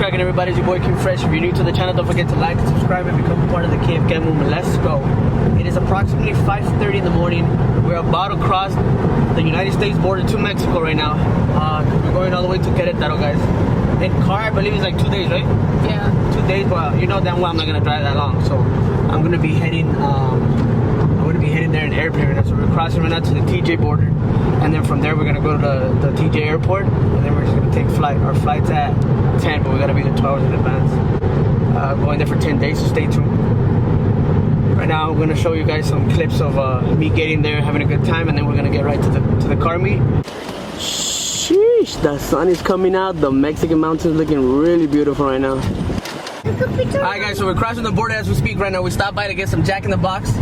cracking, everybody? It's your boy King Fresh. If you're new to the channel, don't forget to like and subscribe and become part of the KFK movement. Let's go. It is approximately 5:30 in the morning. We're about to cross the United States border to Mexico right now. We're going all the way to Querétaro, guys. In car, I believe it's like 2 days, right? Yeah. 2 days, but you know damn well I'm not gonna drive that long. So I'm gonna be heading. There in the airplane right now. So we're crossing right now to the TJ border, and then from there we're gonna go to the TJ airport, and then we're just gonna take flight. Our flight's at 10, but we gotta be there 2 hours in advance. Going there for 10 days, so stay tuned. Right now I'm gonna show you guys some clips of me getting there, having a good time, and then we're gonna get right to the car meet. Sheesh, the sun is coming out. The Mexican mountains looking really beautiful right now. Alright guys, so we're crossing the border as we speak right now. We stopped by to get some Jack in the Box.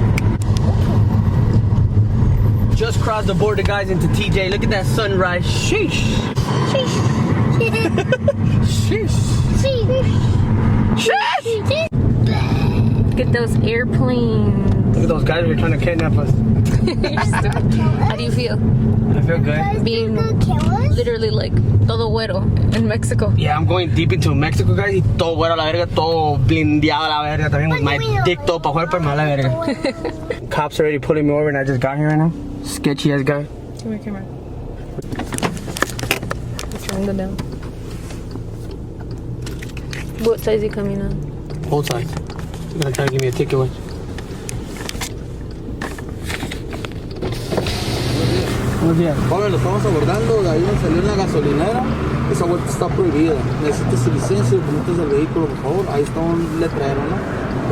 Just crossed the border, guys, into TJ. Look at that sunrise. Sheesh. Sheesh. Sheesh. Sheesh. Look at those airplanes. Look at those guys who are trying to kidnap us. How do you feel? I feel good. Being literally like todo güero in Mexico. Yeah, I'm going deep into Mexico, guys. Y todo güero a la verga, todo blindeado a la verga. También with my dick todo pa' fuera, pero me a la verga. Cops already pulling me over, and I just got here right now. Sketchy ass guy. Come here, camera. Let's run them down. What size is he coming on? Hold size. He's gonna try to give me a ticket. Watch. Buenos días. Joven, lo estamos abordando, de ahí donde salió una gasolinera. Esa vuelta está prohibida. Necesita su licencia y documentos del vehículo, por favor. Ahí está un letrero, ¿no?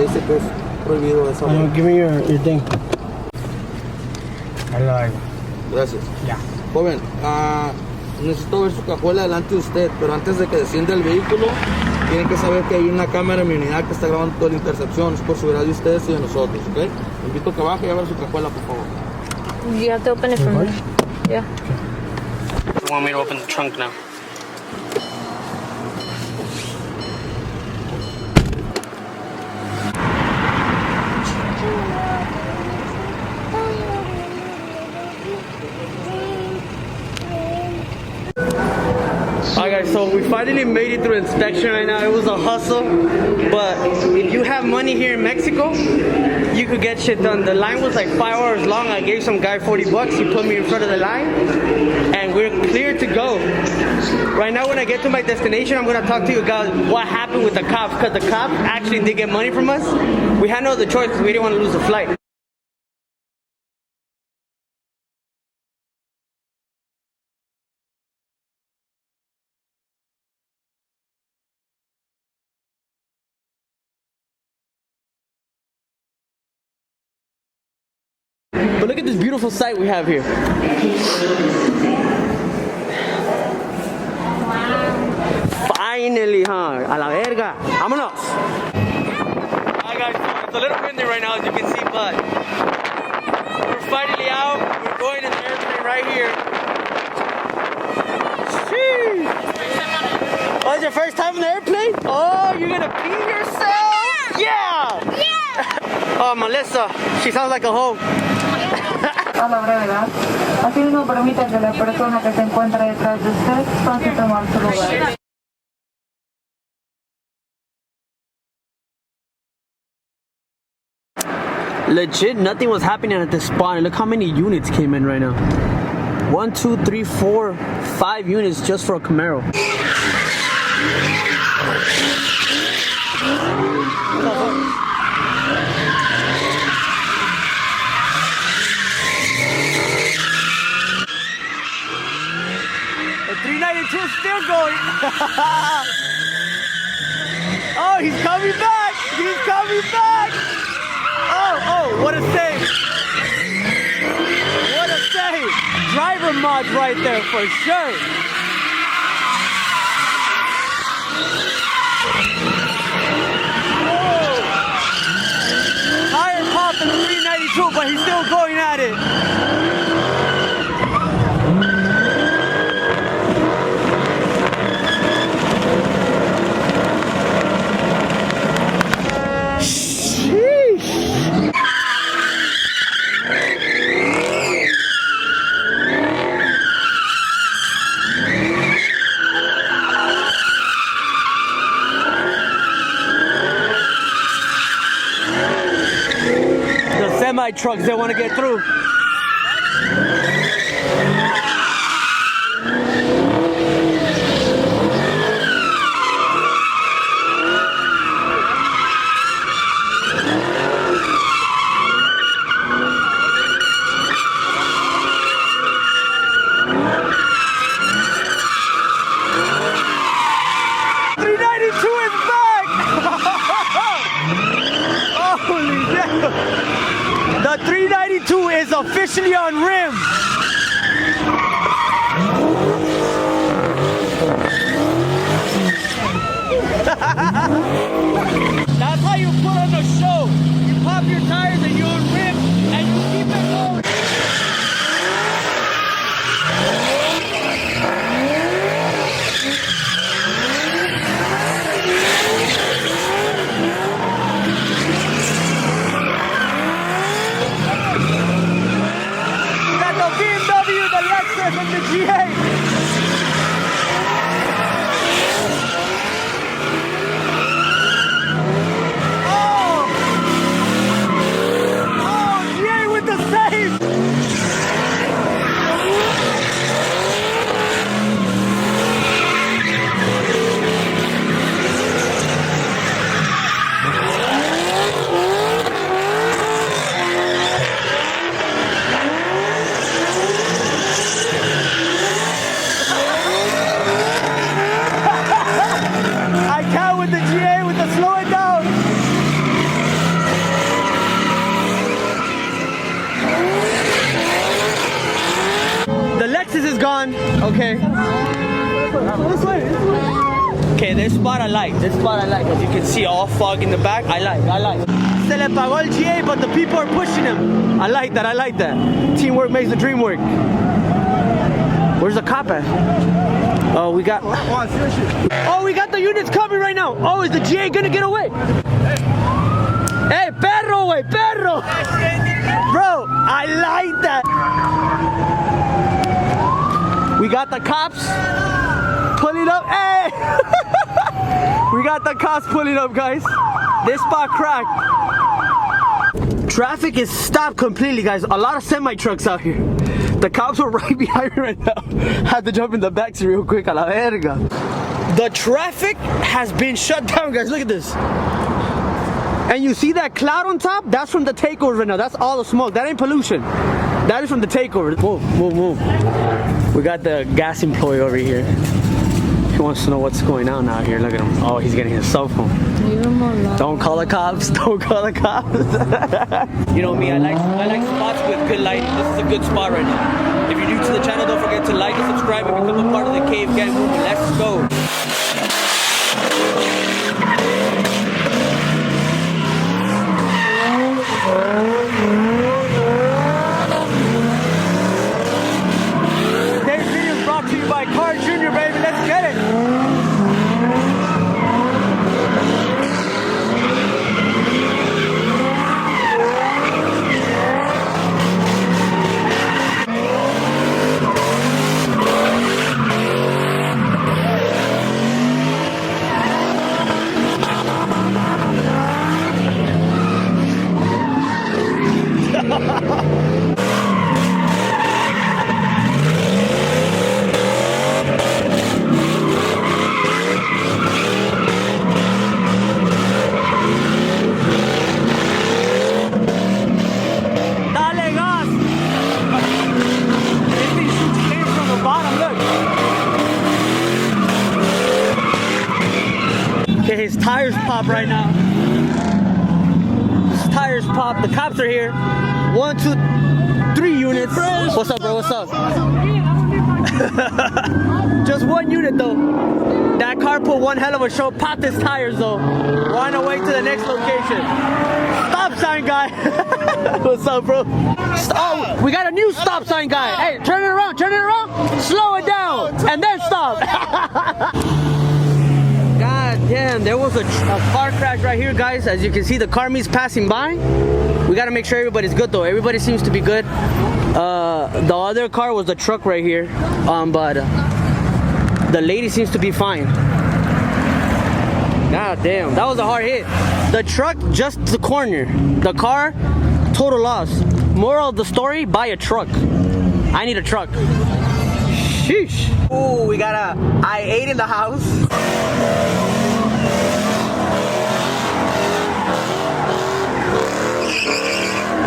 Dice que es prohibido esa vuelta. Give me your thing. Gracias. Ya. Joven, necesito ver su cajuela delante de usted, pero antes de que descienda el vehículo, tienen que saber que hay una cámara en mi unidad que está grabando toda la intercepción. Es por seguridad de ustedes y de nosotros, ¿ok? Le invito a que baje y abra su cajuela, por favor. You have to open it from there. Yeah. You want me to open the trunk now? Alright guys, so we finally made it through inspection right now. It was a hustle, but if you have money here in Mexico, you could get shit done. The line was like 5 hours long. I gave some guy 40 bucks. He put me in front of the line, and we're clear to go. Right now, when I get to my destination, I'm gonna talk to you guys what happened with the cops, because the cops actually did get money from us. We had no other choice because we didn't want to lose the flight. But look at this beautiful sight we have here. Finally, huh? A la verga. Vámonos. Alright guys, it's a little windy right now, as you can see, but we're finally out. We're going in the airplane right here. Sheesh. Oh, it's your first time in the airplane? Oh, you're gonna pee yourself? Yeah! Yeah! Oh, Melissa, she sounds like a hoe. A la brevedad. Asimismo, permite que la persona que se encuentra detrás de usted pase a tomar su lugar. Legit, nothing was happening at the spawn. Look how many units came in right now. 1, 2, 3, 4, 5 units just for a Camaro. The 392 is still going. Oh, he's coming back. He's coming back. Oh, what a save. What a save. Driver mods right there for sure. Whoa. Tire pop in the 392, but he's still going at it. semi trucks that want to get through. The 392 is officially on rim. That's how you put on a show. You pop your tires and you're on rim and you keep it going. And the GA. Oh, GA with the save. With the GA, with the slow it down. The Lexus is gone. Okay. Okay, this spot I like. This spot I like. As you can see, all fog in the back. I like. Se le pagó el GA, but the people are pushing him. I like that. Teamwork makes the dream work. Where's the cop at? Oh, we got the units coming right now. Oh, is the GA gonna get away? Hey, perro, wey, perro. Bro, I like that. We got the cops pulling up. Hey! We got the cops pulling up, guys. This spot cracked. Traffic is stopped completely, guys. A lot of semi trucks out here. The cops are right behind me right now. Had to jump in the back real quick. A la verga. The traffic has been shut down, guys. Look at this. And you see that cloud on top? That's from the takeover right now. That's all the smoke. That ain't pollution. That is from the takeover. Move. We got the gas employee over here. He wants to know what's going on out here. Look at him. Oh, he's getting his cell phone. Don't call the cops. Don't call the cops. You know me, I like spots with good lighting. This is a good spot right now. If you're new to the channel, don't forget to like and subscribe and become a part of the Cave Gang movement. Let's go. Today's video is brought to you by Car Jr., baby. Let's get it. Okay, his tires pop right now. His tires pop. The cops are here. 1, 2, 3 units. What's up, bro? What's up? Just 1 unit though. That car put one hell of a show. Popped his tires though. We're on our way to the next location. Stop sign guy. What's up, bro? Oh, we got a new stop sign guy. Hey, turn it around. Slow it down, and then stop. God damn, there was a car crash right here, guys. As you can see, the car meets passing by. We gotta make sure everybody's good though. Everybody seems to be good. The other car was the truck right here, but the lady seems to be fine. God damn, that was a hard hit. The truck just the corner. The car Total loss. Moral of the story, buy a truck. I need a truck. Sheesh. Ooh, we got a I-8 in the house.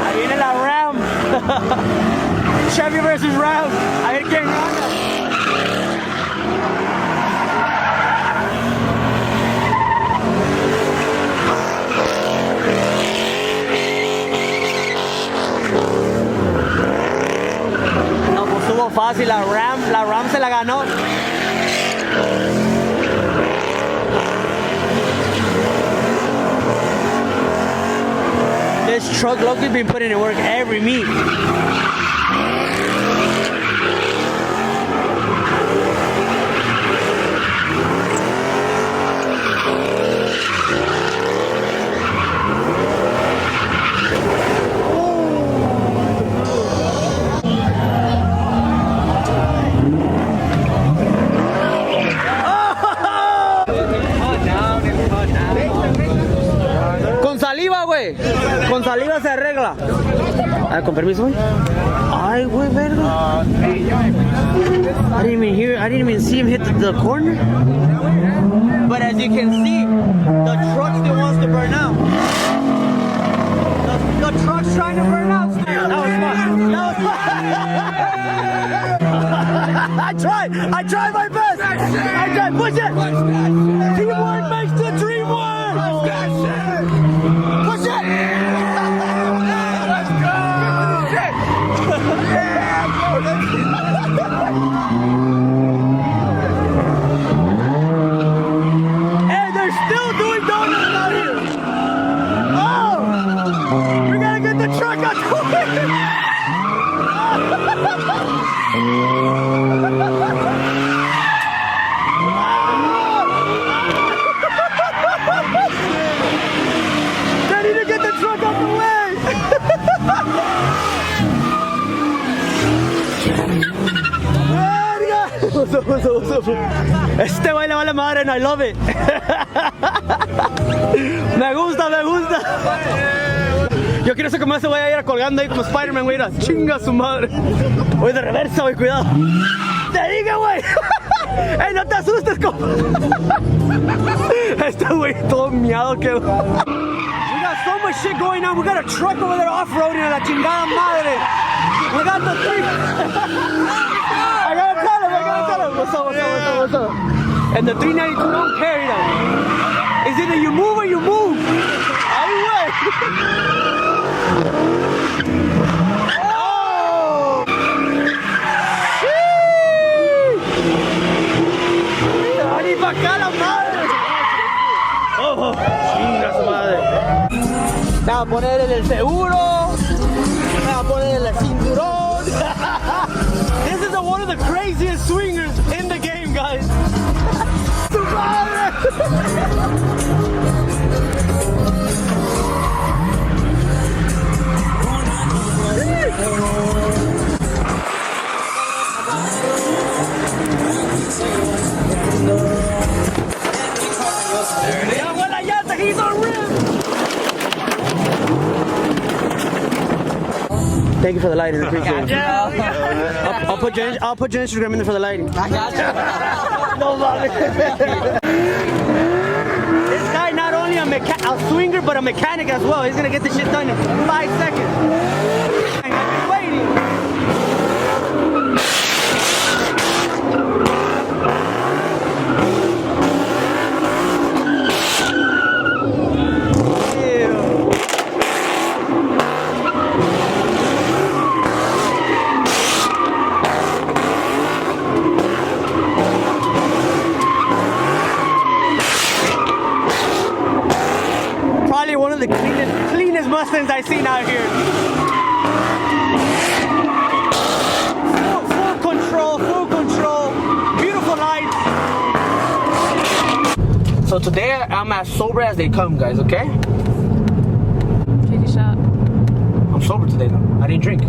Ahí viene la Ram. Chevy versus Ram. A ver quién gana. No, pues estuvo fácil, la Ram se la ganó. This truck, Loki's been putting in work every meet. Con saliva, güey. Con saliva se arregla. Ah, con permiso, güey. Ay, güey, verga. I didn't even see him hit the corner. But as you can see, the truck still wants to burn out. The truck's trying to burn out still. That was fun. That was fun. I tried my best. I tried. Push it. Teamwork makes the dream work. Push it. Let's go. Hey, they're still doing donuts out here. Oh, we gotta get the truck out the way. They need to get the truck out the way. What's up? Este güey le vale madre and I love it. Me gusta. Yo quiero ser como ese güey a ir colgando ahí como Spider-Man, güey. Chinga su madre. Voy de reversa, güey, cuidado. Te dije, güey. Ey, no te asustes, compa. Este güey todo miado que... We got so much shit going on. We got a truck over there off-roading a la chingada madre. We got the three... I gotta tell him. What's up? And the 392 don't carry them. It's either you move or you move. Ahí, güey. Oh! ¡Ay, pa' acá la madre! ¡Oh! ¡Chinga su madre! Me va a poner el seguro. Me va a poner el cinturón. This is one of the craziest swingers in the game, guys. ¡Su madre! He's on rim. Thank you for the lighting. Appreciate it. I'll put your Instagram in there for the lighting. I got you. No mames. This guy not only a swinger but a mechanic as well. He's gonna get this shit done in 5 seconds. I've been waiting. One of the cleanest Mustangs I've seen out here. Full control, beautiful lights. So today I'm as sober as they come, guys, okay? Take a shot. I'm sober today though. I didn't drink.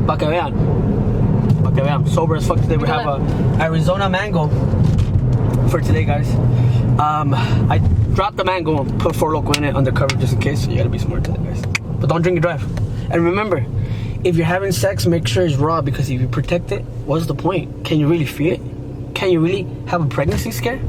Pa' que vean. Sober as fuck today. We have a Arizona mango. for today, guys. I dropped the mango and put Four Loko in it undercover just in case. So you gotta be smart today, guys. But don't drink and drive. And remember, if you're having sex, make sure it's raw, because if you protect it, what's the point? Can you really feel it? Can you really have a pregnancy scare?